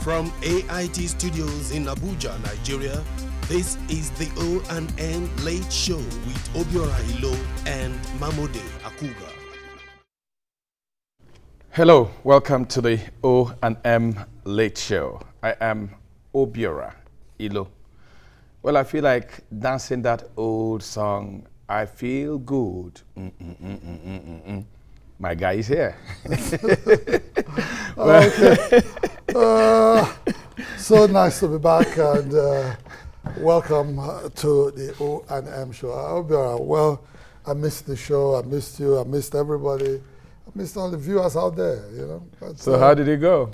From AIT Studios in Abuja, Nigeria, this is the O&M Late Show with Obiora Ilo and Mamode Akuga. Hello, welcome to the O&M Late Show. I am Obiora Ilo. Well, I feel like dancing that old song, I Feel Good. My guy is here. Okay. So nice to be back and welcome to the O&M show. Obiora, well, I missed the show, I missed you, I missed everybody. I missed all the viewers out there, you know. But, so how did it go?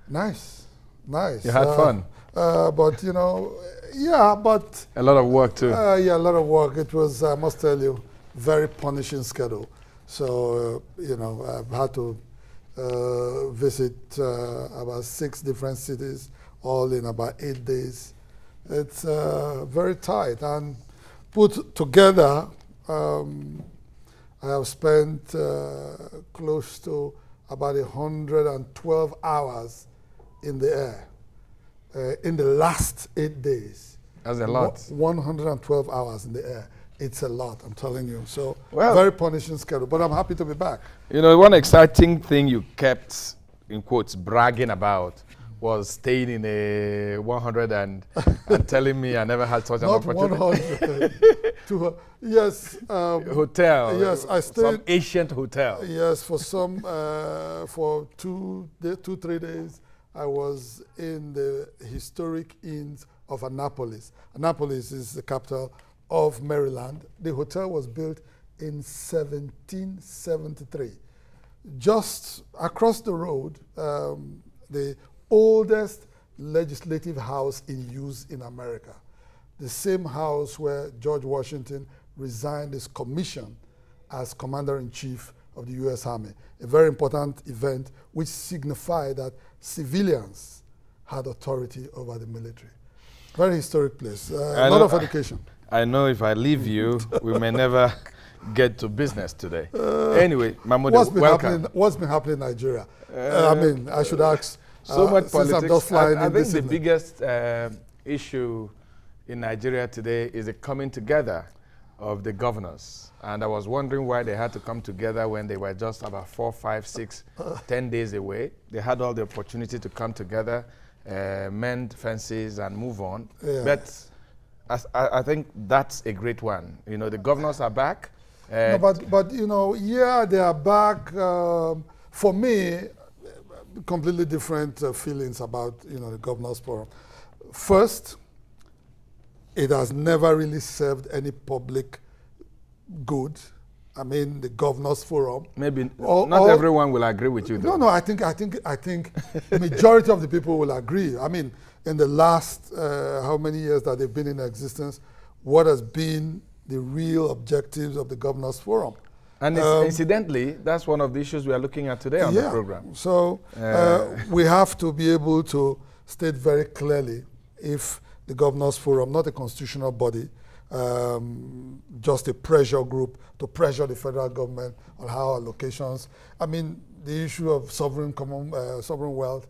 Nice, nice. You had fun? But, you know, yeah, but... A lot of work too. Yeah, a lot of work. It was, I must tell you, very punishing schedule. So, you know, I've had to visit about 6 different cities, all in about 8 days. It's very tight. And put together, I have spent close to about 112 hours in the air in the last 8 days. That's a lot. 112 hours in the air. It's a lot, I'm telling you. So, well, very punishing schedule, but I'm happy to be back. You know, one exciting thing you kept, in quotes, bragging about was staying in a 100 and telling me I never had such an opportunity. Not 100. Yes. Hotel. Yes, I stayed. Some ancient hotel. Yes, for some, for 3 days, I was in the historic inns of Annapolis. Annapolis is the capital of Maryland. The hotel was built in 1773. Just across the road, the oldest legislative house in use in America. The same house where George Washington resigned his commission as Commander-in-Chief of the U.S. Army. A very important event which signified that civilians had authority over the military. Very historic place, a lot of education. I know if I leave you, we may never get to business today. Anyway, Mamode, welcome. What's been happening in Nigeria? I mean, I should ask. So much politics. I'm just flying I think the biggest issue in Nigeria today is the coming together of the governors. And I was wondering why they had to come together when they were just about 4, 5, 6, 10 days away. They had all the opportunity to come together, mend fences and move on. Yeah. But I think that's a great one. You know, the governors are back. No, but you know, yeah, they are back. For me, completely different feelings about, you know, the governors forum. First, it has never really served any public good. I mean, the governors forum. Maybe not everyone will agree with you, though. No, I think majority of the people will agree. I mean, in the last how many years that they've been in existence, what has been the real objectives of the governors forum? And incidentally, that's one of the issues we are looking at today on the program. So we have to be able to state very clearly if the governors forum, not a constitutional body, just a pressure group to pressure the federal government on how allocations. I mean, the issue of sovereign wealth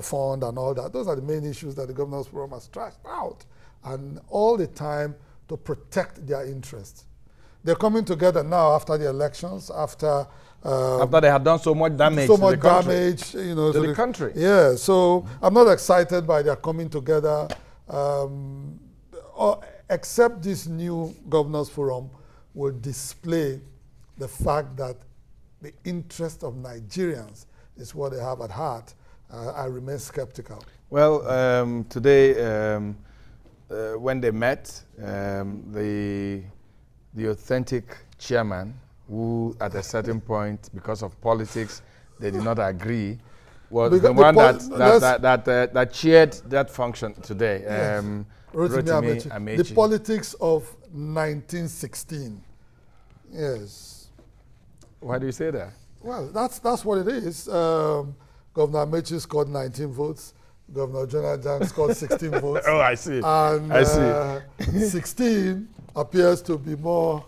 fund and all that. Those are the main issues that the governors forum has trashed out, and all the time to protect their interests. They're coming together now after the elections, after they had done so much damage to the country. You know, to the country. Yeah, so I'm not excited by their coming together, except this new governors forum will display the fact that the interest of Nigerians is what they have at heart. I remain skeptical. Well, today, when they met, the authentic chairman, who at a certain point, because of politics, they did not agree, was the one that chaired that function today. Yes. Rotimi Amechi. The politics of 1916. Yes. Why do you say that? Well, that's what it is. Governor Amechi scored 19 votes. Governor Jonathan scored 16 votes. Oh, I see. And I see. 16 appears to be more,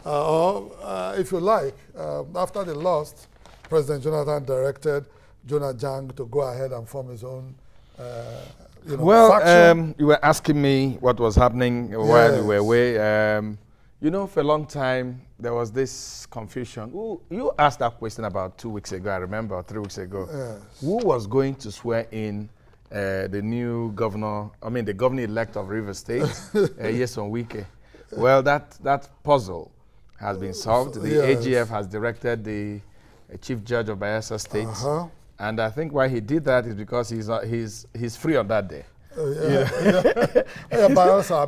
if you like, after they lost, President Jonathan directed Jonah Jang to go ahead and form his own you know, well, faction? you were asking me what was happening while we were away. You know, for a long time, there was this confusion. You asked that question about 2 weeks ago, I remember, or 3 weeks ago. Yes. Who was going to swear in the new governor, the governor-elect of Rivers State, Nyesom Wike? Well, that puzzle has been solved. The AGF has directed the Chief Judge of Bayelsa State, and I think why he did that is because he's free on that day. Bayelsa,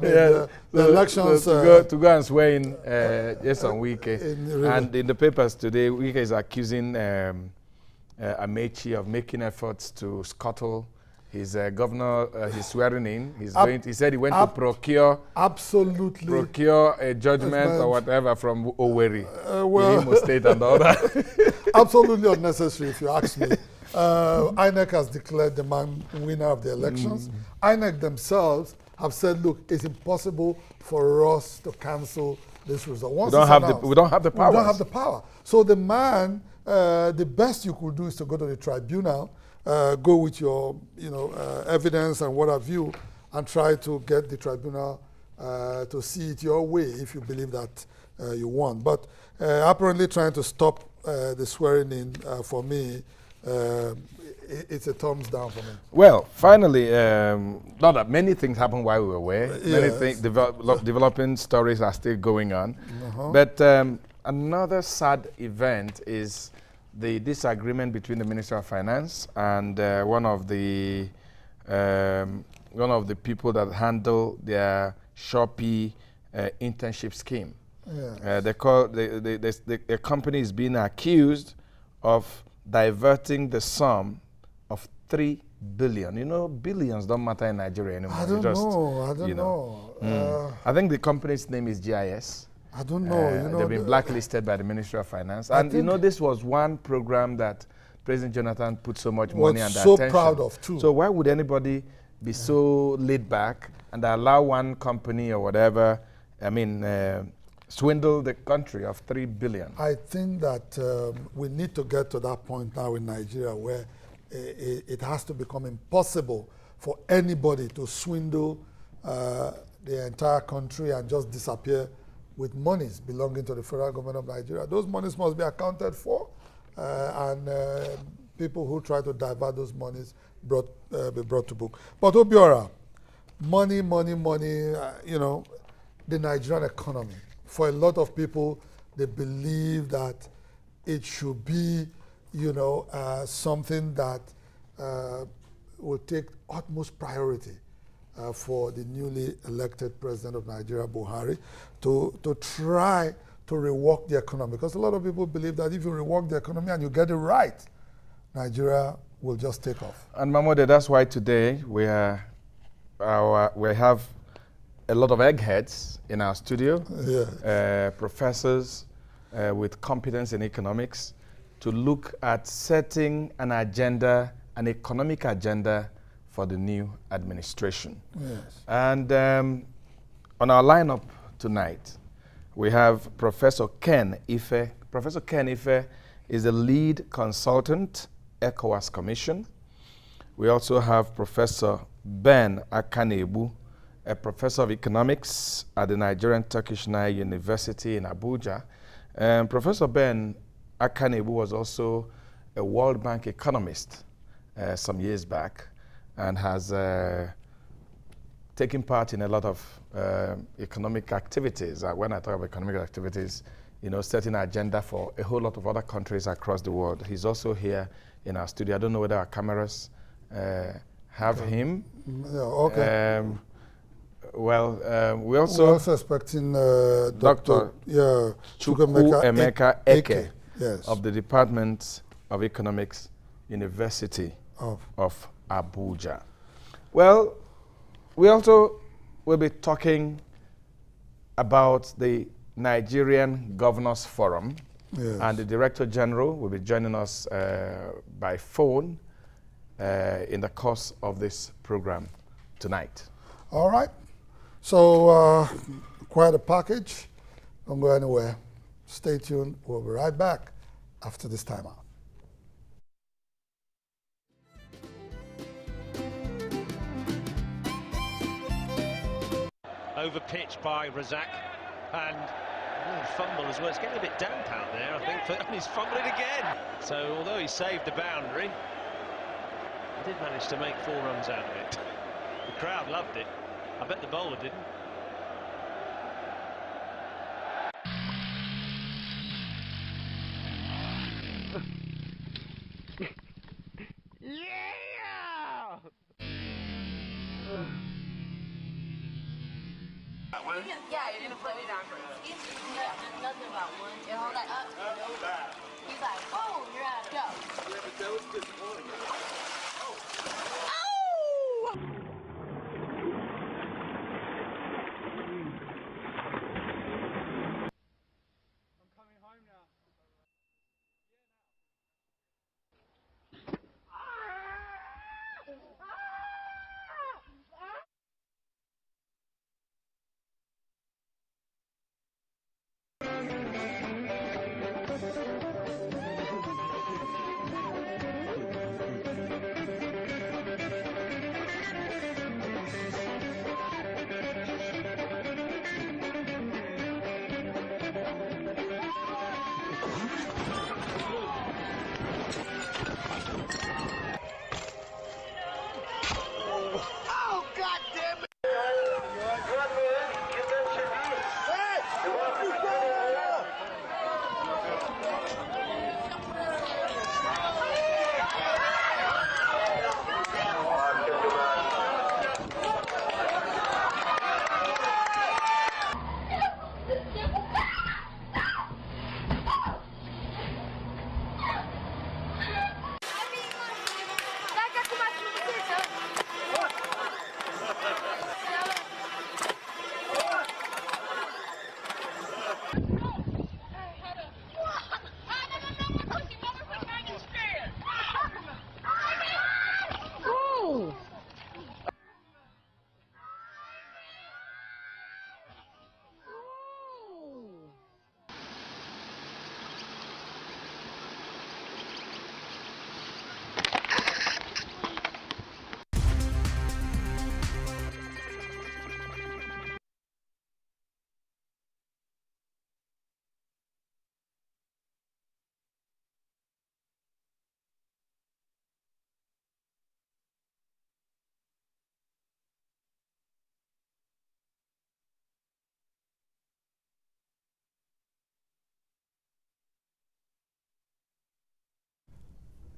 the elections. To go and swear in Nyesom Wike. And in the papers today, Wike is accusing Amechi of making efforts to scuttle his governor, his swearing in. He said he went to procure a judgment or whatever from Owerri, in Imo State and all that. Absolutely unnecessary, if you ask me. INEC has declared the man winner of the elections. INEC themselves have said, look, it's impossible for us to cancel this result. We don't have the power. We don't have the power. So the man, the best you could do is to go to the tribunal, go with your evidence and what have you, and try to get the tribunal to see it your way if you believe that you won. But apparently trying to stop the swearing in, for me, it's a thumbs down for me. Well, finally, not that many things happened while we were away. Many things, developing stories are still going on. But another sad event is the disagreement between the Minister of Finance and one of the people that handle their Shopee internship scheme. The company is being accused of diverting the sum of 3 billion. You know, billions don't matter in Nigeria anymore. I don't know. I think the company's name is GIS. I don't know. They've been blacklisted by the Ministry of Finance. And this was one program that President Jonathan put so much money and attention. So proud of too. So why would anybody be so laid back and allow one company or whatever, swindle the country of 3 billion? I think that we need to get to that point now in Nigeria where it has to become impossible for anybody to swindle the entire country and just disappear with monies belonging to the federal government of Nigeria. Those monies must be accounted for, and people who try to divert those monies be brought to book. But Obiora, money, the Nigerian economy, for a lot of people, they believe that it should be, something that will take utmost priority for the newly elected president of Nigeria, Buhari, to try to rework the economy. Because a lot of people believe that if you rework the economy and you get it right, Nigeria will just take off. And Mahmoud, that's why today we have a lot of eggheads in our studio, professors with competence in economics, to look at setting an agenda, an economic agenda for the new administration. Yes. And on our lineup tonight, we have Professor Ken Ife. Professor Ken Ife is the lead consultant, ECOWAS Commission. We also have Professor Ben AKANEGBU, a professor of economics at the Nigerian Turkish Nile University in Abuja. Professor Ben AKANEGBU was also a World Bank economist some years back and has taken part in a lot of economic activities. When I talk about economic activities, setting an agenda for a whole lot of other countries across the world. He's also here in our studio. I don't know whether our cameras have him. Yeah, okay. We're also expecting Dr. CHUKWUEMEKA Eke yes, of the Department of Economics, University of Abuja. Well, we also will be talking about the Nigerian Governors Forum, and the Director General will be joining us by phone in the course of this program tonight. All right. So, quite a package. Don't go anywhere. Stay tuned. We'll be right back after this timeout. over pitch by Razak, and fumble as well. It's getting a bit damp out there, I think, and he's fumbling again. So although he saved the boundary, he did manage to make 4 runs out of it. The crowd loved it. I bet the bowler didn't. Yeah, you're gonna put me down for it. Nothing about one. You hold that up. He's like, oh, you're out. Go. Yeah, but that was disappointing. Oh! I'm coming home now.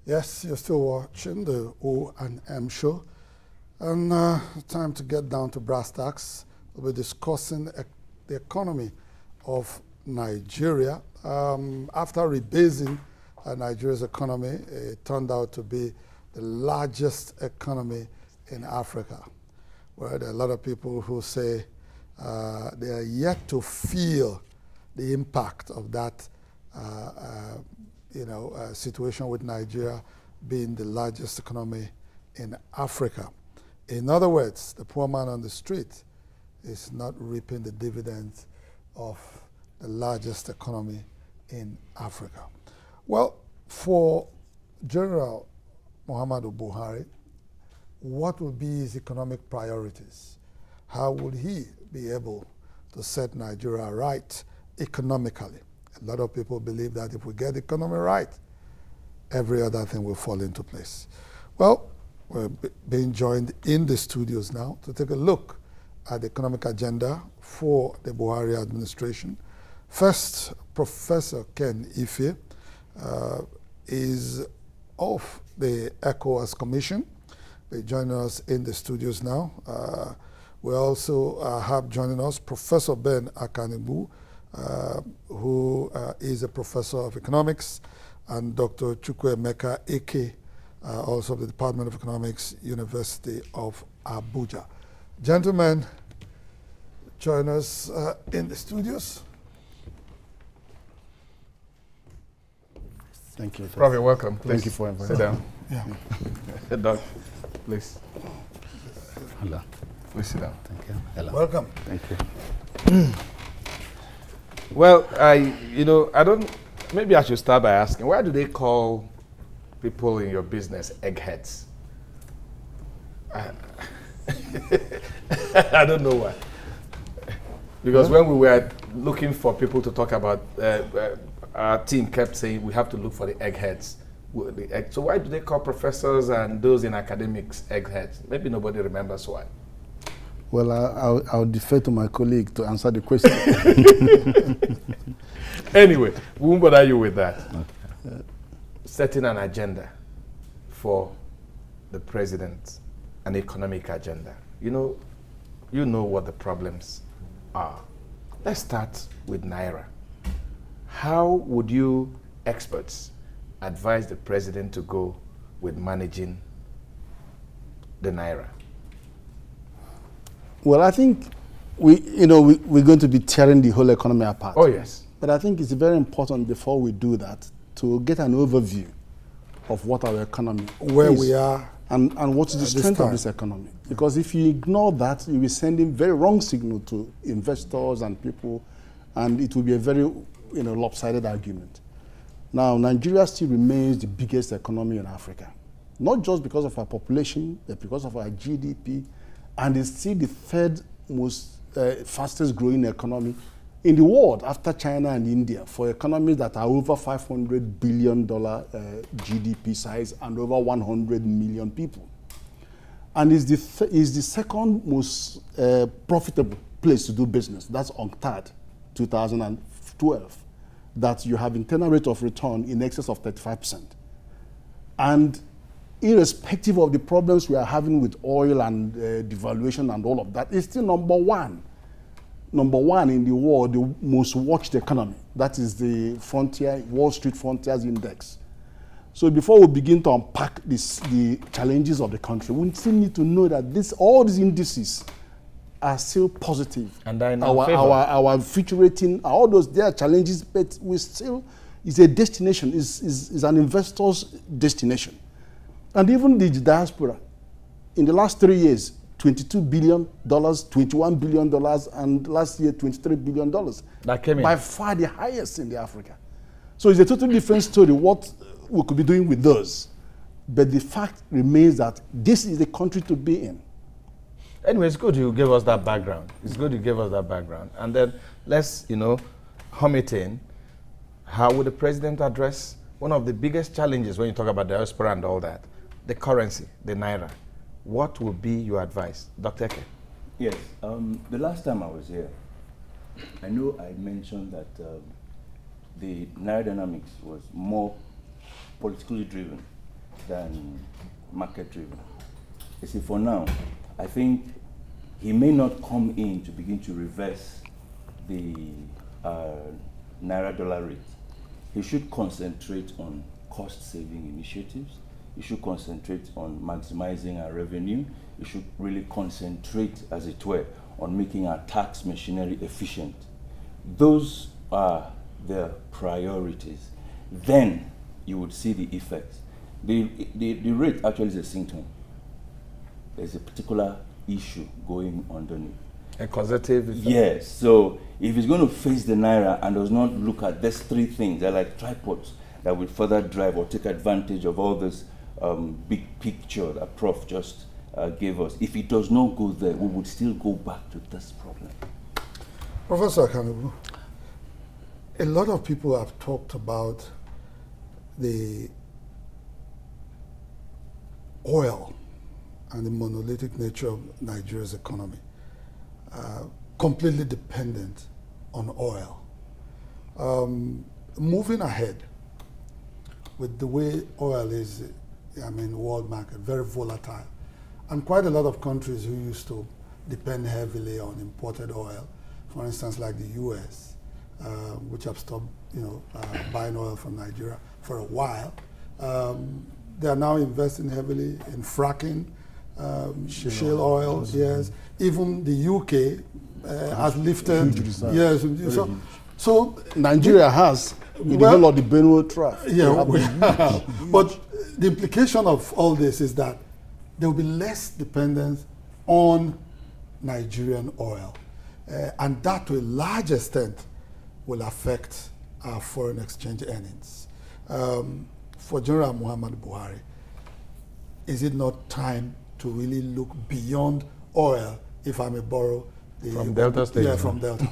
Yes, you're still watching the O&M show. And time to get down to brass tacks. We'll be discussing the economy of Nigeria. After rebasing Nigeria's economy, it turned out to be the largest economy in Africa. Where there are a lot of people who say they are yet to feel the impact of that situation with Nigeria being the largest economy in Africa. In other words, the poor man on the street is not reaping the dividends of the largest economy in Africa. Well, for General Muhammadu Buhari, what will be his economic priorities? How will he be able to set Nigeria right economically? A lot of people believe that if we get the economy right, every other thing will fall into place. Well, we're being joined in the studios now to take a look at the economic agenda for the Buhari administration. First, Professor Ken Ife is of the ECOWAS Commission. They're joining us in the studios now. We also have joining us Professor Ben AKANEGBU, who is a professor of economics, and Dr. CHUKWUEMEKA, AK, also of the Department of Economics, University of Abuja. Gentlemen, join us in the studios. Thank you. Prof, you're welcome. Please. Thank you for inviting me. Sit down. Yeah. Doc, please. Hello. Please sit down. Thank you. Hello. Welcome. Thank you. Well, I don't, maybe I should start by asking, why do they call people in your business eggheads? I don't know why. Because when we were looking for people to talk about, our team kept saying we have to look for the eggheads. So why do they call professors and those in academics eggheads? Maybe nobody remembers why. Well, I'll defer to my colleague to answer the question. Anyway, we won't bother you with that. Okay. Setting an agenda for the president, an economic agenda. You know what the problems are. Let's start with Naira. How would you experts advise the president to go with managing the Naira? Well, I think we're going to be tearing the whole economy apart. Oh, yes. But I think it's very important before we do that to get an overview of what our economy where is we are, and what is the strength of this economy. Because if you ignore that, you'll be sending very wrong signal to investors and people, and it will be a very lopsided argument. Now, Nigeria still remains the biggest economy in Africa, not just because of our population, but because of our GDP, and it's still the third most fastest growing economy in the world after China and India, for economies that are over $500 billion GDP size and over 100 million people. And is the second most profitable place to do business. That's UNCTAD 2012, that you have internal rate of return in excess of 35%. And irrespective of the problems we are having with oil and devaluation and all of that, it's still number one in the world, the most watched economy. That is the Wall Street Frontiers Index. So before we begin to unpack the challenges of the country, we still need to know that all these indices are still positive. And our future rating, all those, there are challenges, but we still, it's a destination, is an investor's destination. And even the diaspora, in the last 3 years, $22 billion, $21 billion, and last year, $23 billion. That came in. By far the highest in the Africa. So it's a totally different story what we could be doing with those. But the fact remains that this is the country to be in. Anyway, it's good you gave us that background. It's good you gave us that background. And then let's, hum it in. How would the president address one of the biggest challenges when you talk about diaspora and all that? The currency, the Naira. What would be your advice? Dr. Eke? Yes, the last time I was here, I know I mentioned that the Naira dynamics was more politically driven than market driven. You see, for now, I think he may not come in to begin to reverse the Naira dollar rate. He should concentrate on cost saving initiatives. He should concentrate on maximizing our revenue. He should really concentrate, as it were, on making our tax machinery efficient. Those are the priorities. Then you would see the effects. The rate actually is a symptom. There's a particular issue going underneath. A causative effect? Yes. So if he's going to face the Naira and does not look at these three things, they're like tripods that will further drive or take advantage of all this big picture that Prof just gave us. If it does not go there, we would still go back to this problem. Professor AKANEGBU, a lot of people have talked about the oil and the monolithic nature of Nigeria's economy, completely dependent on oil. Moving ahead with the way oil is, world market, very volatile. And quite a lot of countries who used to depend heavily on imported oil, for instance, like the US, which have stopped, buying oil from Nigeria for a while. They are now investing heavily in fracking, shale oil, yes. Even the UK has lifted. Yes. So Nigeria has in the whole of the Benue Trough. Yeah, but the implication of all this is that there will be less dependence on Nigerian oil. And that to a large extent will affect our foreign exchange earnings. For General Muhammadu Buhari, is it not time to really look beyond oil, if I may borrow From Delta State. Yeah, from Delta.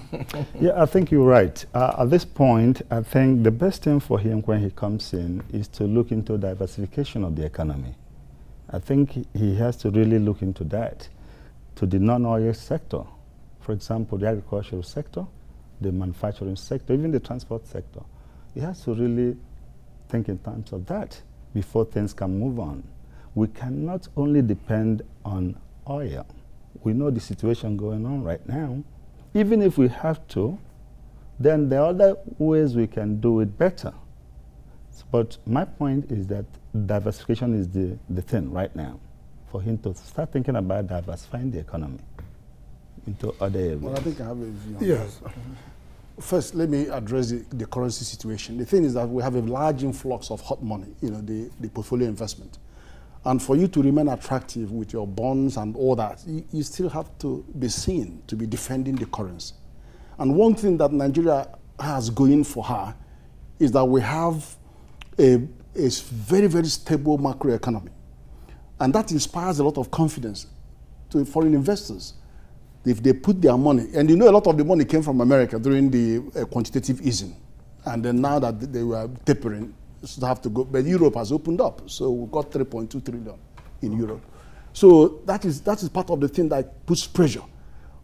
Yeah, I think you're right. At this point, I think the best thing for him when he comes in is to look into diversification of the economy. I think he has to really look into that, to the non-oil sector. For example, the agricultural sector, the manufacturing sector, even the transport sector. He has to really think in terms of that before things can move on. We cannot only depend on oil. We know the situation going on right now. Even if we have to, then there are other ways we can do it better. But my point is that diversification is the thing right now for him to start thinking about diversifying the economy into other areas. Well, I think I have a view on Yes. First, let me address the currency situation. The thing is that we have a large influx of hot money, the portfolio investment. And for you to remain attractive with your bonds and all that, you still have to be seen to be defending the currency. And one thing that Nigeria has going for her is that we have a very, very stable macroeconomy. And that inspires a lot of confidence to foreign investors. If they put their money, and a lot of the money came from America during the quantitative easing. And then now that they were tapering, so have to go, but Europe has opened up, so we've got 3.2 trillion in Europe. So that is part of the thing that puts pressure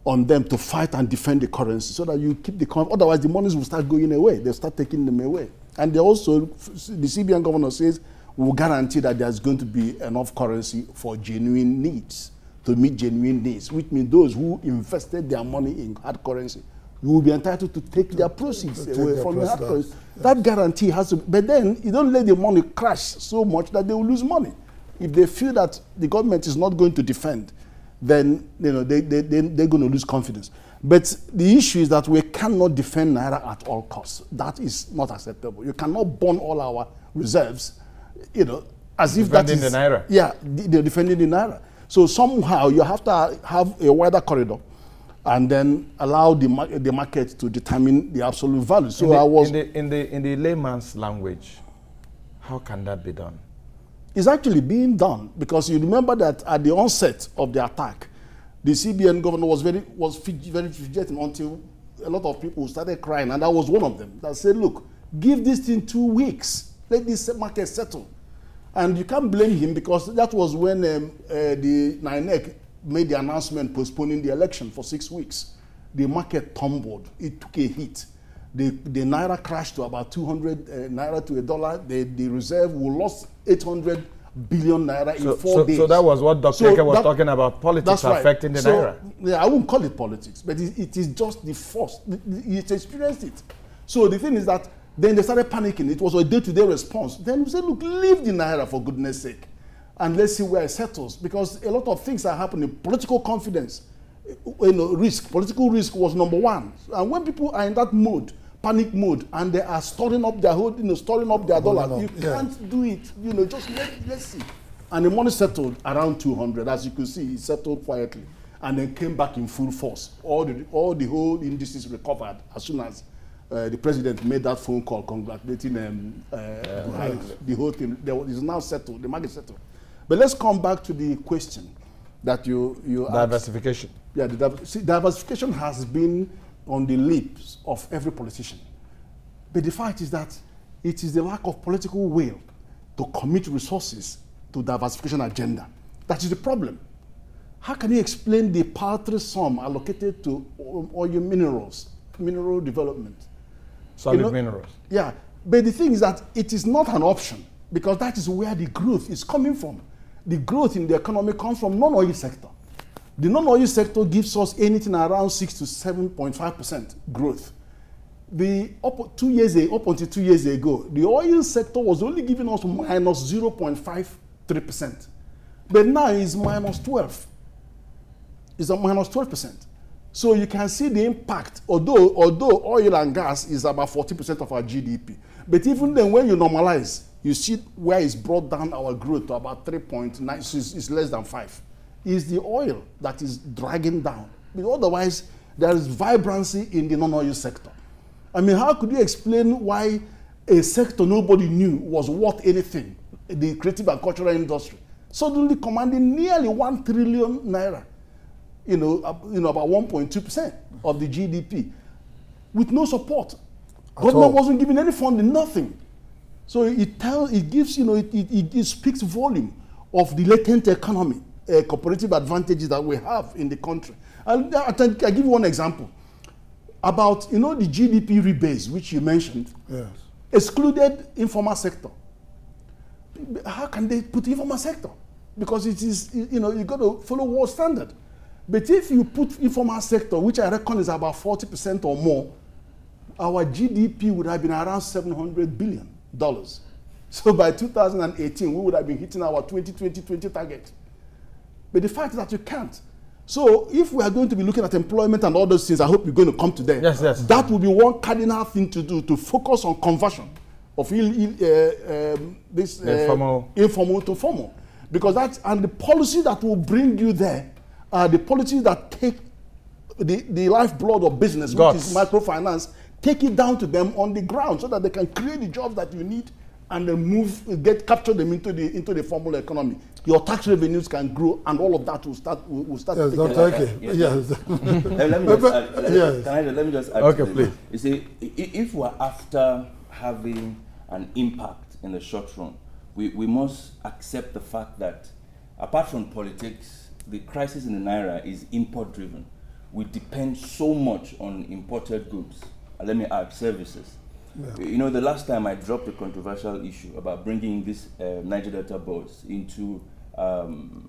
on them to fight and defend the currency, so that you keep the currency. Otherwise, the monies will start going away. They'll start taking them away. And they also, the CBN governor says, we'll guarantee that there's going to be enough currency for genuine needs, to meet genuine needs, which means those who invested their money in hard currency will be entitled to take their proceeds away from the hard currency. That guarantee has to, but then you don't let the money crash so much that they will lose money. If they feel that the government is not going to defend, then they're going to lose confidence. But the issue is that we cannot defend Naira at all costs. That is not acceptable. You cannot burn all our reserves, as if that is... Defending the Naira. Yeah, they're defending the Naira. So somehow you have to have a wider corridor and then allow the market to determine the absolute value. So in the layman's language, how can that be done? It's actually being done, because you remember that at the onset of the attack, the CBN governor was very fidgeting until a lot of people started crying, and I was one of them that said, look, give this thing 2 weeks, let this market settle. And you can't blame him, because that was when the NINEC made the announcement postponing the election for 6 weeks. The market tumbled. It took a hit. The Naira crashed to about 200 Naira to $1. The reserve, we lost 800 billion Naira in 4 days. So that was what Dr. Eke was talking about, politics affecting the Naira. Yeah, I wouldn't call it politics, but it is just the force. It experienced it. So the thing is that then they started panicking. It was a day-to-day response. Then we said, look, leave the Naira for goodness sake, and let's see where it settles, because a lot of things are happening. Political confidence, risk, political risk was number one. And when people are in that mode, panic mode, and they are storing up their storing up their dollar, you can't do it. Just let's see. And the money settled around 200, as you can see, it settled quietly, and then came back in full force. All the whole indices recovered as soon as the president made that phone call congratulating the whole thing. It's now settled. The market settled. But let's come back to the question that you diversification. Yeah, diversification has been on the lips of every politician. But the fact is that it is the lack of political will to commit resources to diversification agenda. That is the problem. How can you explain the paltry sum allocated to oil minerals, mineral development? Solid minerals. Yeah, but the thing is that it is not an option, because that is where the growth is coming from. The growth in the economy comes from non-oil sector. The non-oil sector gives us anything around 6 to 7.5% growth. Up until 2 years ago, the oil sector was only giving us minus 0.53%. But now it's minus 12. It's a minus 12%. So you can see the impact, although oil and gas is about 40% of our GDP. But even then, when you normalize, you see where it's brought down our growth to about 3.9, so it's less than 5. It's the oil that is dragging down. But otherwise, there is vibrancy in the non-oil sector. I mean, how could you explain why a sector nobody knew was worth anything, the creative and cultural industry, suddenly commanding nearly 1 trillion naira? about 1.2% of the GDP, with no support. Government wasn't giving any funding, nothing. So it gives, it speaks volume of the latent economy, cooperative advantages that we have in the country. And I'll give you one example about, the GDP rebase, which you mentioned, yes, excluded informal sector. How can they put informal sector? Because it is, you got to follow world standard. But if you put informal sector, which I reckon is about 40% or more, our GDP would have been around $700 billion. So by 2018, we would have been hitting our 2020 target. But the fact is that you can't. So if we are going to be looking at employment and all those things, I hope you're going to come to them. Yes, yes. That will be one cardinal thing to do, to focus on conversion of informal to formal. Because that's, and the policy that will bring you there are the policies that take the lifeblood of business, which is microfinance, take it down to them on the ground so that they can create the jobs that you need and then capture them into the formal economy. Your tax revenues can grow, and all of that will start. Yes, Dr. Eke. Yes. Let me just add. Okay, please. You see, if we're after having an impact in the short run, we must accept the fact that apart from politics, the crisis in the Naira is import-driven. We depend so much on imported goods. Let me add services. Yeah. The last time I dropped a controversial issue about bringing these Niger Delta boards into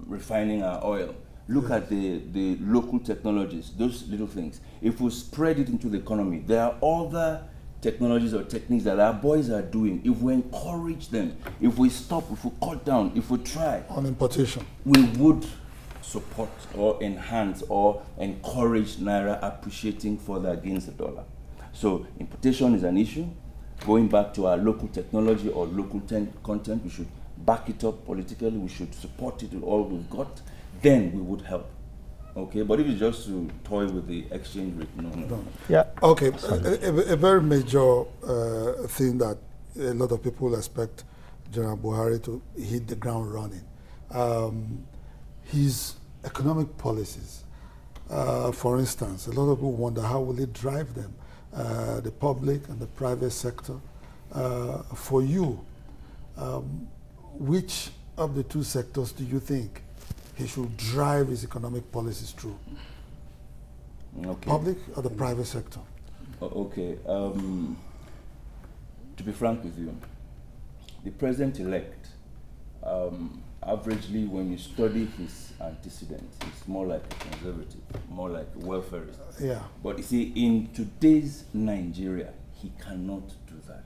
refining our oil. Look at the local technologies, those little things. If we spread it into the economy, there are other technologies or techniques that our boys are doing. If we encourage them, if we stop, if we cut down, if we try on importation, we would support or enhance or encourage Naira appreciating further against the dollar. So importation is an issue. Going back to our local technology or local content, we should back it up politically. We should support it with all we've got. Then we would help. Okay, but if it's just to toy with the exchange rate, no. Yeah. Okay, a very major thing that a lot of people expect General Buhari to hit the ground running. His economic policies, for instance, a lot of people wonder how will it drive them, the public and the private sector. For you, which of the two sectors do you think he should drive his economic policies through? Okay. Public or the private sector? Okay. To be frank with you, the president-elect, averagely, when you study his antecedents, he's more like a conservative, more like a welfarist. Yeah. But you see, in today's Nigeria, he cannot do that.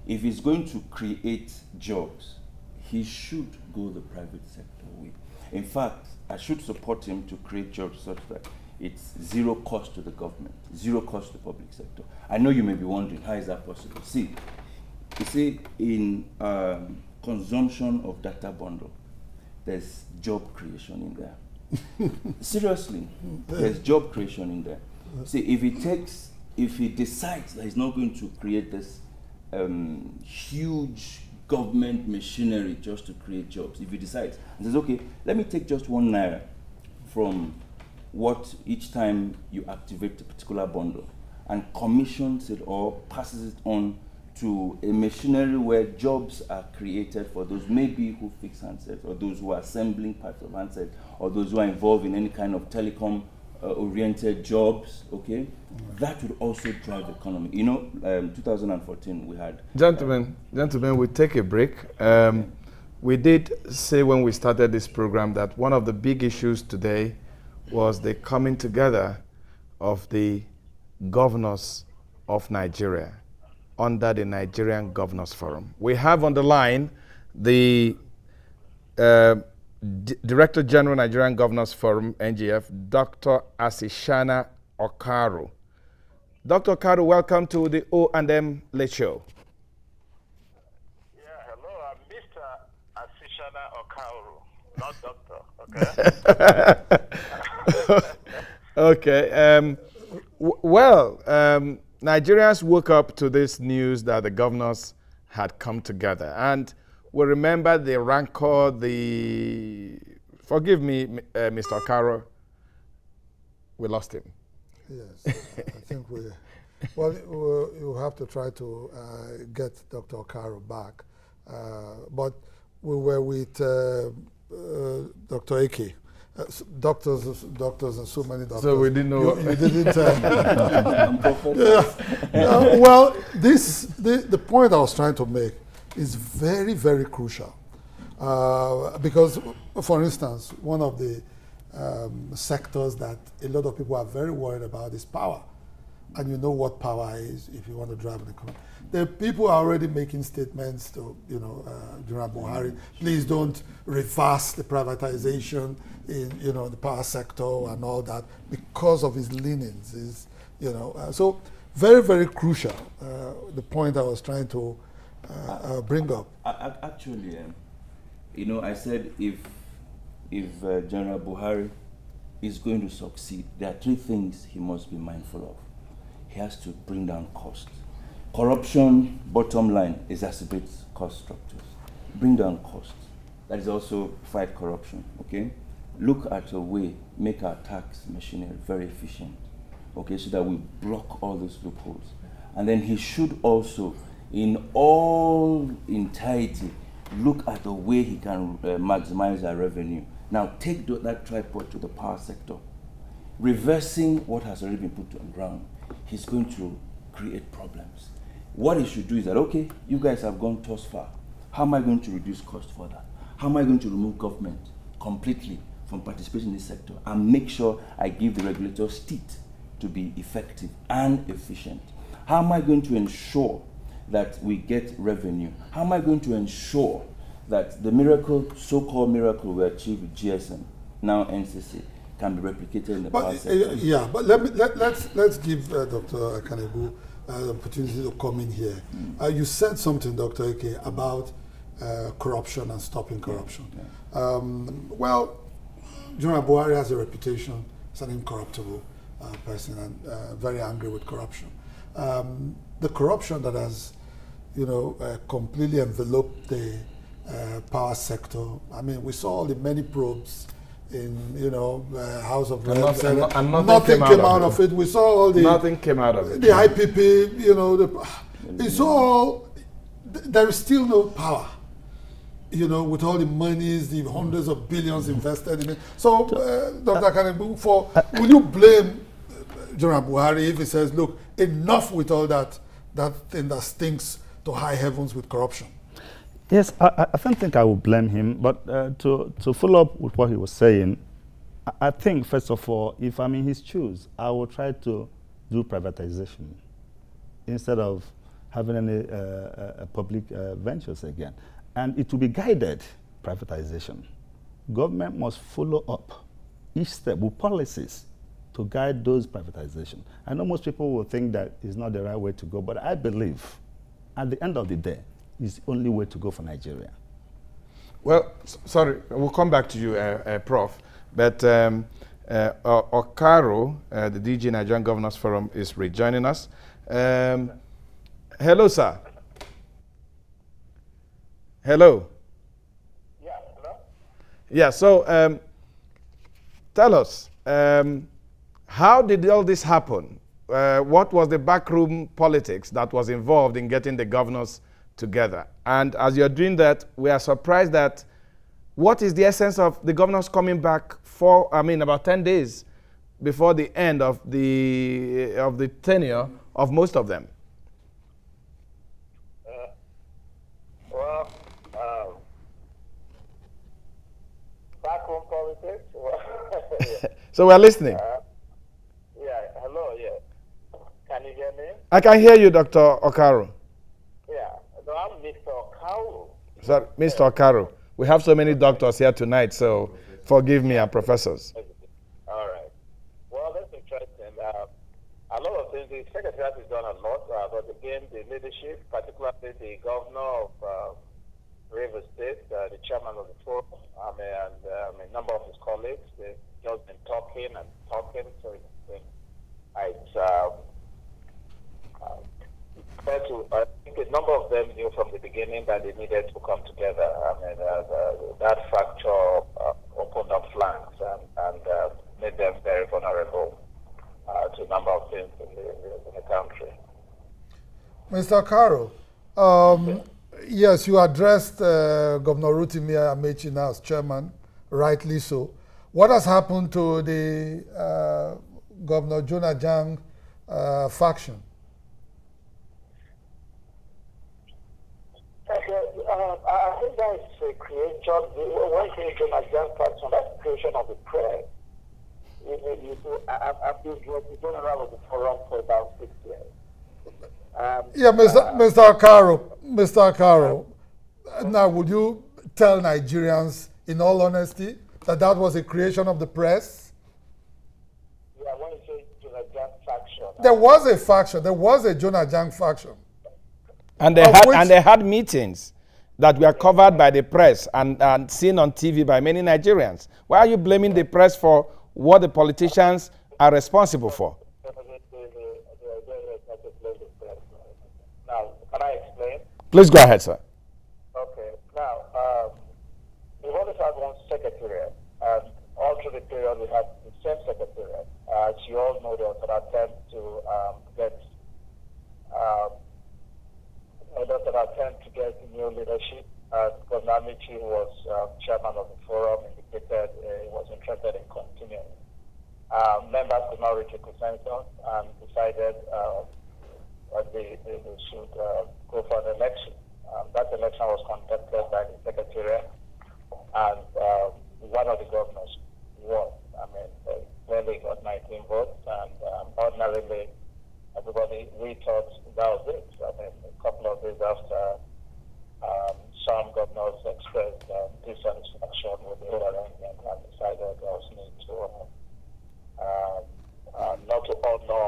If he's going to create jobs, he should go the private sector way. In fact, I should support him to create jobs such that it's zero cost to the government, zero cost to the public sector. I know you may be wondering, how is that possible? See, you see, in consumption of data bundle, there's job creation in there. Seriously, there's job creation in there. See, if he decides that he's not going to create this huge government machinery just to create jobs, if he decides and says, okay, let me take just 1 naira from what each time you activate a particular bundle and commissions it or passes it on to a machinery where jobs are created for those maybe who fix handsets, or those who are assembling parts of handsets, or those who are involved in any kind of telecom oriented jobs, okay? That would also drive the economy. 2014 we had... Gentlemen, we'll take a break. We did say when we started this program that one of the big issues today was the coming together of the governors of Nigeria under the Nigerian Governors Forum. We have on the line the Director General Nigerian Governors Forum, NGF, Dr. Asishana Okaru. Dr. Okaru, welcome to the O&M Late Show. Yeah, hello, I'm Mr. Asishana Okaru, not doctor, okay? Okay. Well, Nigerians woke up to this news that the governors had come together, and we remember the rancor, forgive me, Mr. Okaro, we lost him. Yes, I think we. Well, you have to try to get Dr. Okaro back, but we were with Dr. Eke. Doctors, and so many doctors. So we didn't know. You didn't. Well, the point I was trying to make is very, very crucial because, for instance, one of the sectors that a lot of people are very worried about is power, and you know what power is if you want to drive an economy. The people are already making statements to, General Buhari, please don't reverse the privatization in, the power sector and all that because of his leanings. So very, very crucial, the point I was trying to bring up. Actually, I said if General Buhari is going to succeed, there are 3 things he must be mindful of. He has to bring down costs. Corruption, bottom line, exacerbates cost structures. Bring down costs. That is also fight corruption, okay? Look at a way, make our tax machinery very efficient, okay, so that we block all those loopholes. And then he should also, in all entirety, look at the way he can maximize our revenue. Now, take that tripod to the power sector. Reversing what has already been put on ground, he's going to create problems. What he should do is that, okay, you guys have gone thus far. How am I going to reduce cost further? How am I going to remove government completely from participating in this sector and make sure I give the regulators teeth to be effective and efficient? How am I going to ensure that we get revenue? How am I going to ensure that the miracle, so-called miracle we achieved with GSM, now NCC, can be replicated in the power sector? Yeah, but let's give Dr. AKANEGBU the opportunity to come in here. You said something, Dr. Eke, about corruption and stopping corruption. Yeah. Well, General Buhari has a reputation as an incorruptible person and very angry with corruption. The corruption that has, completely enveloped the power sector. I mean, we saw the many probes in, House of Reps, and nothing came out of it. We saw all the... Nothing came out of it. The IPP, it's all... There is still no power, with all the monies, the hundreds of billions invested in it. So, Dr. AKANEGBU, will you blame General Buhari if he says, look, enough with all that thing that stinks to high heavens with corruption? Yes, I don't think I will blame him, but to follow up with what he was saying, I think, first of all, if I'm in his shoes, I will try to do privatization instead of having any public ventures again. And it will be guided privatization. Government must follow up each step with policies to guide those privatizations. I know most people will think that is not the right way to go, but I believe at the end of the day, is the only way to go for Nigeria. Well, sorry, we'll come back to you, Prof. But Okaro, the DG Nigerian Governors Forum, is rejoining us. Hello, sir. Hello. Yeah, hello? Yeah, so tell us, how did all this happen? What was the backroom politics that was involved in getting the governors together? And as you're doing that, we are surprised that what is the essence of the governors coming back for, about 10 days before the end of the tenure of most of them? Backroom politics? Yeah. So we're listening. Yeah, hello, yeah. Can you hear me? I can hear you, Dr. Okaro. Yeah, no, I'm Mr. Okaro. Sorry, Mr. Okaro. We have so many doctors here tonight, so forgive me, our professors. All right. Well, that's interesting. A lot of things, the Secretariat has done a lot, but again, the leadership, particularly the governor of Rivers State, the chairman of the forum, and a number of his colleagues, they've just been talking and talking, so I think a number of them knew from the beginning that they needed to come together. That fracture opened up flanks and made them very vulnerable. a number of things in the country. Mr. Caro, yes, you addressed Governor Rotimi Amaechi now as chairman, rightly so. What has happened to the Governor Jonah Jang faction? I think that is a creation. When you say Jonah Jang faction, that's the creation of the press. I've been the general of the forum for about 6 years. Yeah, Mr. Caro, now would you tell Nigerians, in all honesty, that that was a creation of the press? Yeah, when you say Jonah Jang faction. There was a faction. There was a Jonah Jang faction. And they had meetings that were covered by the press and seen on TV by many Nigerians. Why are you blaming the press for what the politicians are responsible for? Now, can I explain? Please go ahead, sir. Okay. Now, we've always had one secretariat, and all through the period we had the same secretariat. As you all know, there was an attempt to get new leadership. Governor Amaechi was chairman of the forum, indicated he was interested in continuing. Members could not reach a consensus and decided they should go for an election. That election was conducted by the secretariat, and one of the governors won. I mean, clearly got 19 votes, and ordinarily we thought that was it. I mean, a couple of days after, some governors expressed dissatisfaction with the whole arrangement and decided there was need to not to honor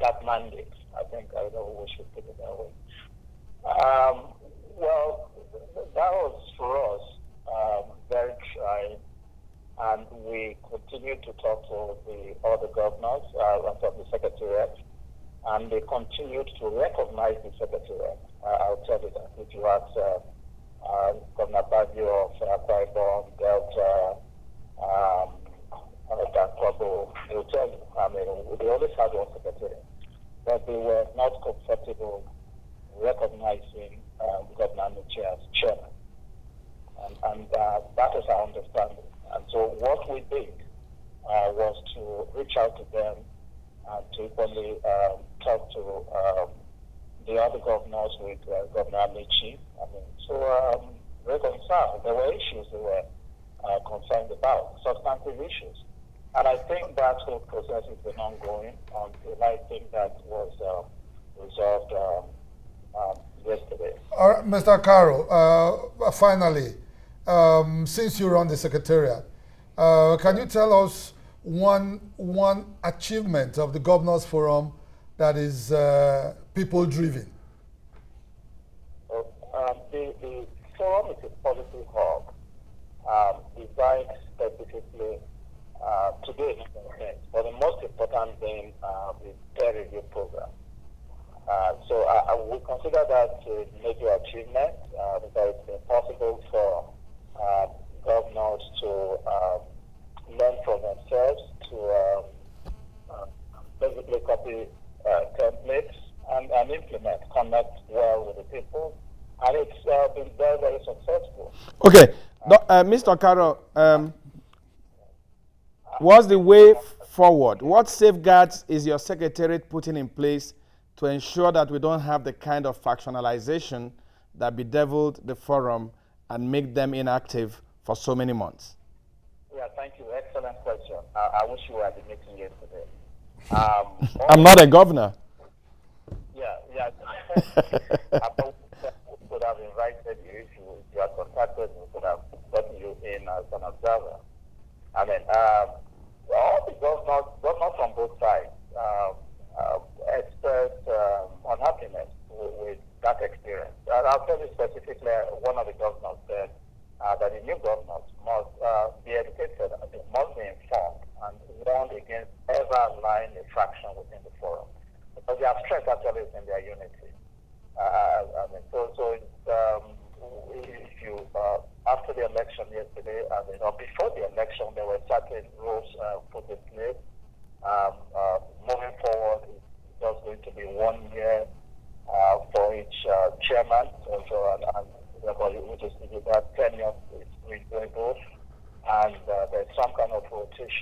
that mandate. I think we should put it that way. Well, that was for us very trying, and we continued to talk to the other governors and of the secretariat, and they continued to recognize the secretariat. I'll tell you that. If you ask Governor Baggio of Akwa Ibom, Delta, Dakobo, they will tell you. I mean, they always had one secretariat, but they were not comfortable recognizing Governor Amaechi as chairman. And that is our understanding. And so what we did was to reach out to them and to equally talk to the other governors with Governor Amaechi. I mean, so reconcile. There were issues they were concerned about, substantive issues. And I think that whole process has been ongoing until I think that was resolved yesterday. All right, Mr. Caro, finally, since you run the secretariat, can you tell us one achievement of the Governors Forum that is people-driven? The forum is a policy hub designed specifically today, but the most important thing is peer review program. So I would consider that a major achievement because it's been possible for governors to learn from themselves, to basically copy templates and implement, connect well with the people, and it's been very, very successful. Okay, Mr. Caro, what's the way forward? What safeguards is your secretariat putting in place to ensure that we don't have the kind of factionalization that bedeviled the forum and make them inactive for so many months? Yeah, thank you. Excellent question. I wish you were at the meeting yesterday. I'm not a governor. Yeah. I could have invited you if you had contacted me. Could have gotten you in as an observer. I mean, all the governors from both sides expressed unhappiness with that experience. And I'll tell you specifically, one of the governors said that the new governors must be educated, they must be informed and warned against ever allowing a fraction within the forum. Because their strength actually is in their unity. I mean, so it's, if you, after the election yesterday, before the election, there were certain rules put in place, moving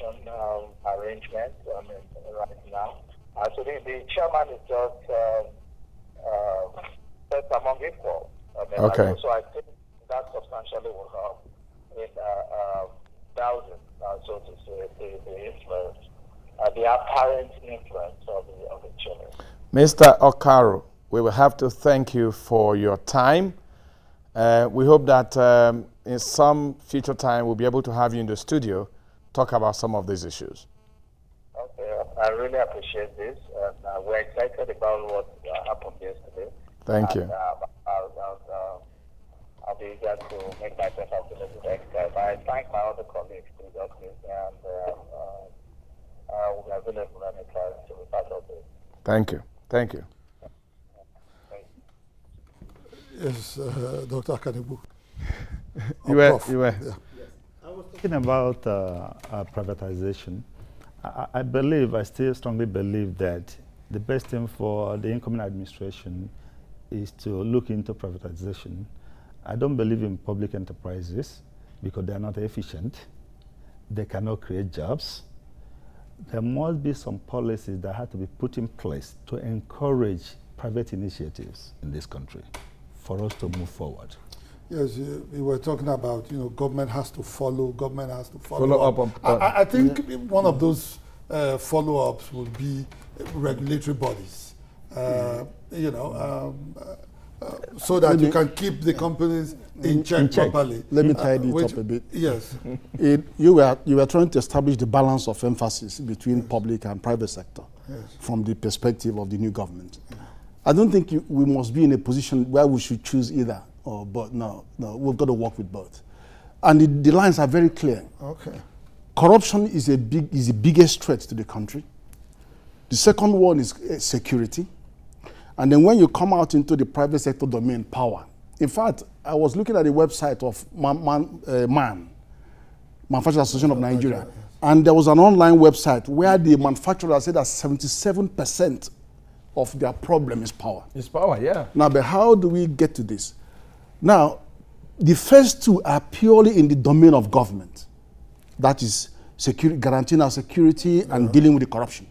coordination arrangement right now. So the chairman is just set among equal. Okay. So I think that substantially will help in dousing, so to say, the influence, the apparent influence of the chairman. Mr. Okaro, we will have to thank you for your time. We hope that in some future time we'll be able to have you in the studio talk about some of these issues. Okay, I really appreciate this, and we're excited about what happened yesterday. Thank you. I'll be eager to make myself available next time. I thank my other colleagues who got this, and we'll be available anytime to be part of this. Thank you. Thank you. Yes, Dr. AKANEGBU. You were. Yeah. Yes. I was talking about privatization. I believe, I still strongly believe that the best thing for the incoming administration is to look into privatization. I don't believe in public enterprises because they are not efficient. They cannot create jobs. There must be some policies that have to be put in place to encourage private initiatives in this country for us to move forward. Yes, we were talking about, government has to follow, Follow up on I think one of those follow-ups will be regulatory bodies, so that you can keep the companies in check properly. Let me tidy it up a bit. Yes. You were trying to establish the balance of emphasis between public and private sector from the perspective of the new government. I don't think we must be in a position where we should choose either or both. No, we've got to work with both. And the lines are very clear. Okay. Corruption is the biggest threat to the country. The second one is security. And then when you come out into the private sector domain, power. In fact, I was looking at the website of Manufacturers Association of Nigeria, and there was an online website where the manufacturers said that 77% of their problem is power. It's power, yeah. Now, but how do we get to this? Now, the first two are purely in the domain of government. That is guaranteeing our security and dealing with the corruption.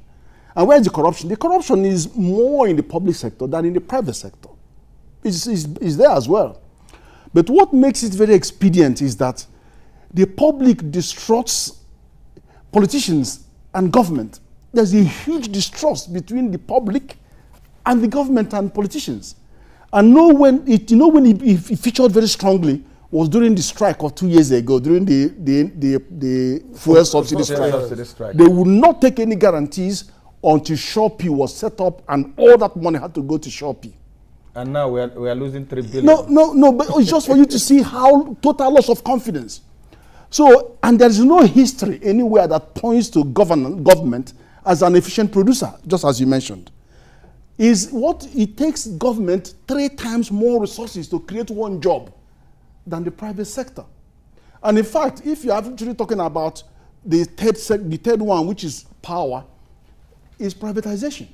And where is the corruption? The corruption is more in the public sector than in the private sector. It's there as well. But what makes it very expedient is that the public distrusts politicians and government. There's a huge distrust between the public and the government and politicians. And when it featured very strongly was during the strike of 2 years ago, during the fuel subsidy strike. They would not take any guarantees until Shopee was set up and all that money had to go to Shopee. And now we are losing 3 billion. No, but it's just for you to see how total loss of confidence. So, and there is no history anywhere that points to government as an efficient producer, just as you mentioned. Is what it takes government 3 times more resources to create one job than the private sector. And in fact, if you're actually talking about the third one, which is power, is privatization.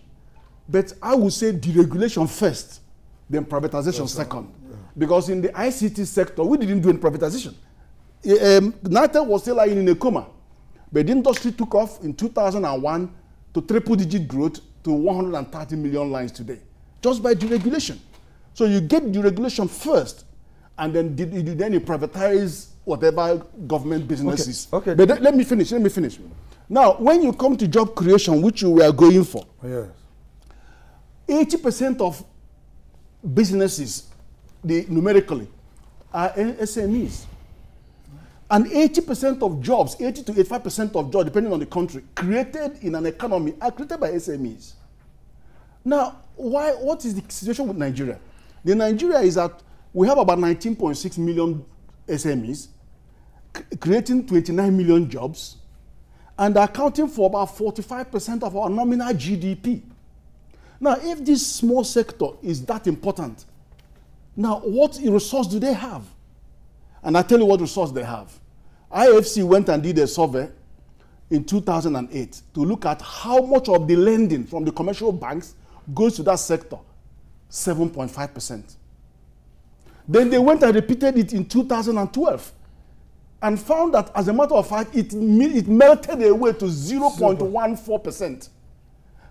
But I would say deregulation first, then privatization second. Yeah. Because in the ICT sector, we didn't do any privatization. NITEL was still lying in a coma. But the industry took off in 2001 to triple-digit growth to 130 million lines today, just by deregulation. So you get deregulation first, and then you privatize whatever government businesses. Okay. But let me finish. Now, when you come to job creation, which you were going for, 80% of businesses, numerically, are SMEs. And 80% of jobs, 80 to 85% of jobs, depending on the country, created in an economy are created by SMEs. Now, what is the situation with Nigeria? The Nigeria is that we have about 19.6 million SMEs, creating 29 million jobs, and accounting for about 45% of our nominal GDP. Now, if this small sector is that important, now what resource do they have? And I tell you what resource they have. IFC went and did a survey in 2008 to look at how much of the lending from the commercial banks goes to that sector. 7.5%. Then they went and repeated it in 2012. and found that, as a matter of fact, it melted away to 0.14%.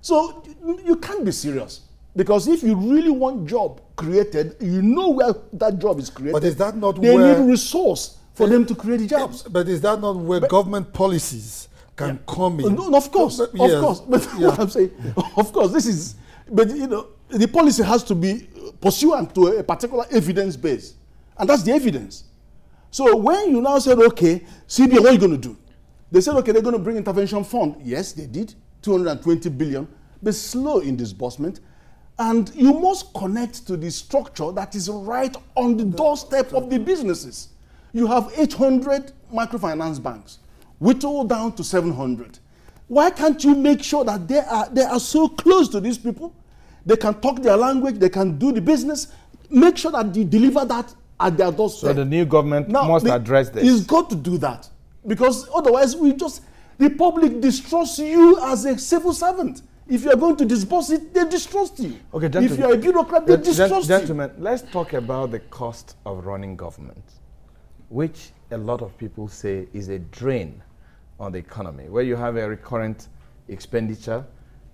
So you can't be serious. Because if you really want job created, you know where that job is created. But is that not they where... need resource for them to create jobs. But is that not where government policies can come in? No, of course, of course. But what I'm saying, of course, this is... But, you know, the policy has to be pursuant to a particular evidence base. And that's the evidence. So when you now said, okay, CBN, what are you going to do? They said, okay, they're going to bring intervention fund. Yes, they did, 220 billion, but slow in disbursement. And you must connect to the structure that is right on the doorstep of the businesses. You have 800 microfinance banks, whittled down to 700. Why can't you make sure that they are so close to these people? They can talk their language, they can do the business. Make sure that you deliver that at their doorstep. So the new government must address this. It's got to do that. Because otherwise, the public distrusts you as a civil servant. If you are going to disburse it, they distrust you. Okay, gentlemen, if you are a bureaucrat, they distrust you. Gentlemen, let's talk about the cost of running government, which a lot of people say is a drain on the economy, where you have a recurrent expenditure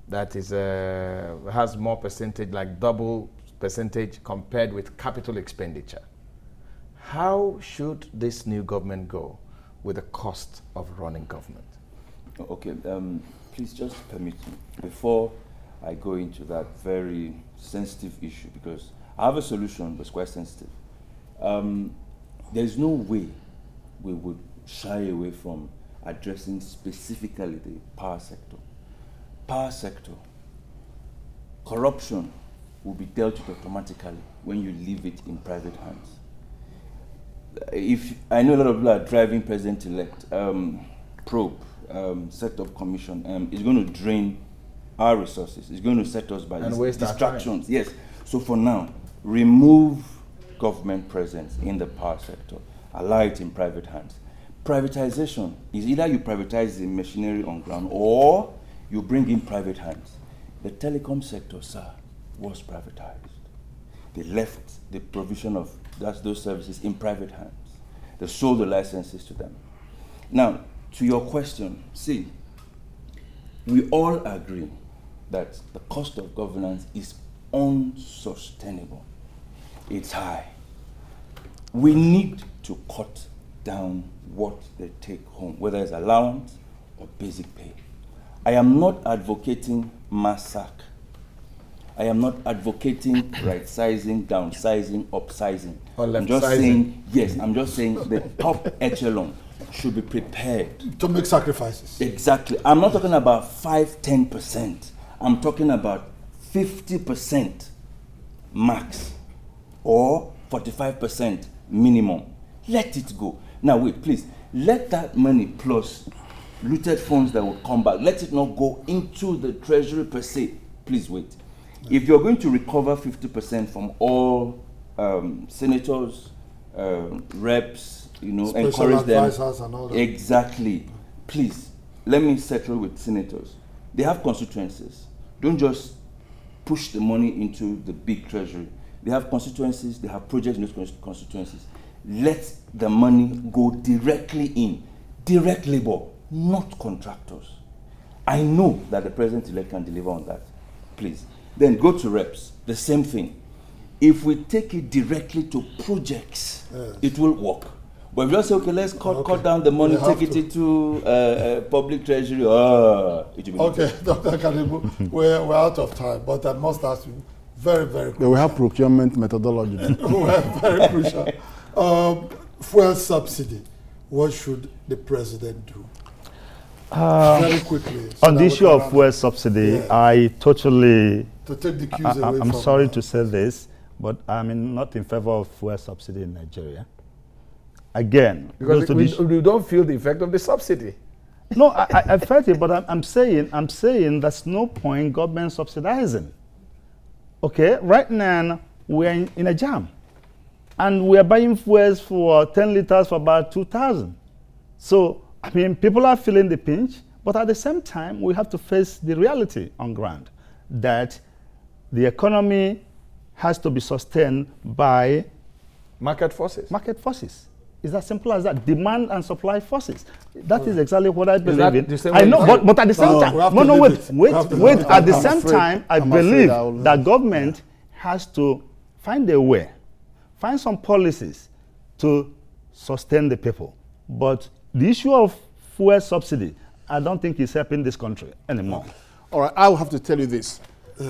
that is has more percentage, like double percentage compared with capital expenditure. How should this new government go with the cost of running government? Okay, please just permit me, before I go into that very sensitive issue, because I have a solution, but it's quite sensitive. There's no way we would shy away from addressing specifically the power sector. Power sector, corruption will be dealt with automatically when you leave it in private hands. If I know a lot of people are driving President-elect, PROF, set up commission, is going to drain our resources. It's going to set us by distractions. Yes. So for now, remove government presence in the power sector. Allow it in private hands. Privatization is either you privatize the machinery on ground or you bring in private hands. The telecom sector, sir, was privatized. They left the provision of those services in private hands. They sold the licenses to them. Now, to your question, see, we all agree that the cost of governance is unsustainable. It's high. We need to cut down what they take home, whether it's allowance or basic pay. I am not advocating mass sack. I am not advocating right-sizing, downsizing, upsizing. I'm just saying, yes, I'm just saying the top echelon should be prepared to make sacrifices. Exactly. I'm not talking about 5–10%. I'm talking about 50% max or 45% minimum. Let it go. Now wait, please. Let that money plus looted funds that will come back, let it not go into the treasury per se. Please wait. If you're going to recover 50% from all senators, reps, you know, special encourage them. And all that. Exactly. Please, let me settle with senators. They have constituencies. Don't just push the money into the big treasury. They have constituencies, they have projects in those constituencies. Let the money go directly in. Direct labor, not contractors. I know that the president-elect can deliver on that. Please. Then go to reps, the same thing. If we take it directly to projects, yes, it will work. But if you just say, okay, let's cut down the money, take it into public treasury, it will be okay, Dr. AKANEGBU, we're out of time, but I must ask you very, very quickly. We have procurement methodology. We're very crucial. Fuel subsidy, what should the president do? Very quickly. So on the issue of fuel subsidy, yeah, I totally... To take the cues away I'm sorry to say this, but I'm not in favor of fuel subsidy in Nigeria. Again, because we don't feel the effect of the subsidy. No, I felt it, but I'm saying there's no point government subsidizing. Okay, right now we're in a jam, and we're buying fuels for 10 liters for about 2,000. So I mean, people are feeling the pinch, but at the same time, we have to face the reality on ground that the economy has to be sustained by market forces. Market forces. It's as simple as that. Demand and supply forces. That is exactly what I believe in. I know, but at the same time, wait. At the same time, I believe that government has to find a way, find some policies to sustain the people. But the issue of fuel subsidy, I don't think is helping this country anymore. All right, I will have to tell you this.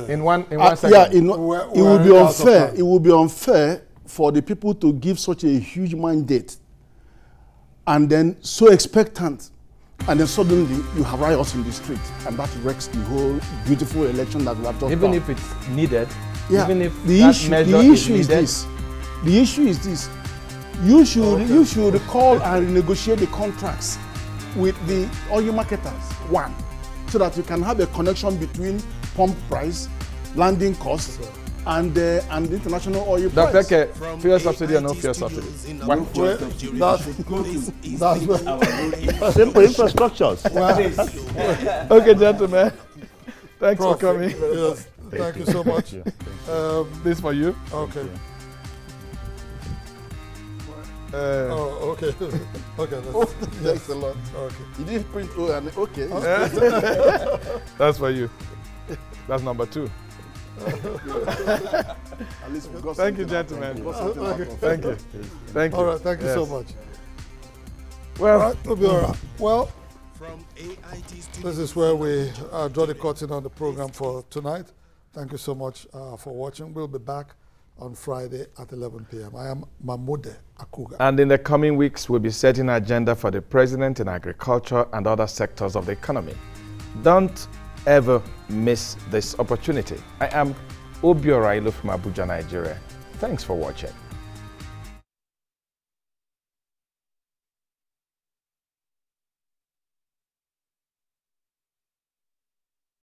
In one second. Yeah, it would be unfair. It would be unfair for the people to give such a huge mandate and then so expectant, and then suddenly you have riots in the street, and that wrecks the whole beautiful election that we have just Even done. if it's needed, yeah. even if the issue is this. The issue is this. You should call and renegotiate the contracts with the oil marketers, one, so that you can have a connection between pump price, landing costs, and the international oil price. Dr. Eke, fuel subsidy or no fuel subsidy? That's simple infrastructures. Okay, gentlemen. Thanks Prof, for coming. Yes, thank you so much. This for you. Okay. Okay. Okay. Thanks a lot. Okay. You didn't print O and okay. That's for you. That's number 2. At least we got Thank you, something gentlemen. Thank you. Thank you. All right. Thank you so much. Well, all right, we'll be all right. Well, From AIT Studios, this is where we draw the curtain on the program for tonight. Thank you so much for watching. We'll be back on Friday at 11 p.m. I am Mahmoud Akuga. and in the coming weeks, we'll be setting an agenda for the president in agriculture and other sectors of the economy. Don't ever miss this opportunity. I am Obiora Ilu from Abuja, Nigeria. Thanks for watching.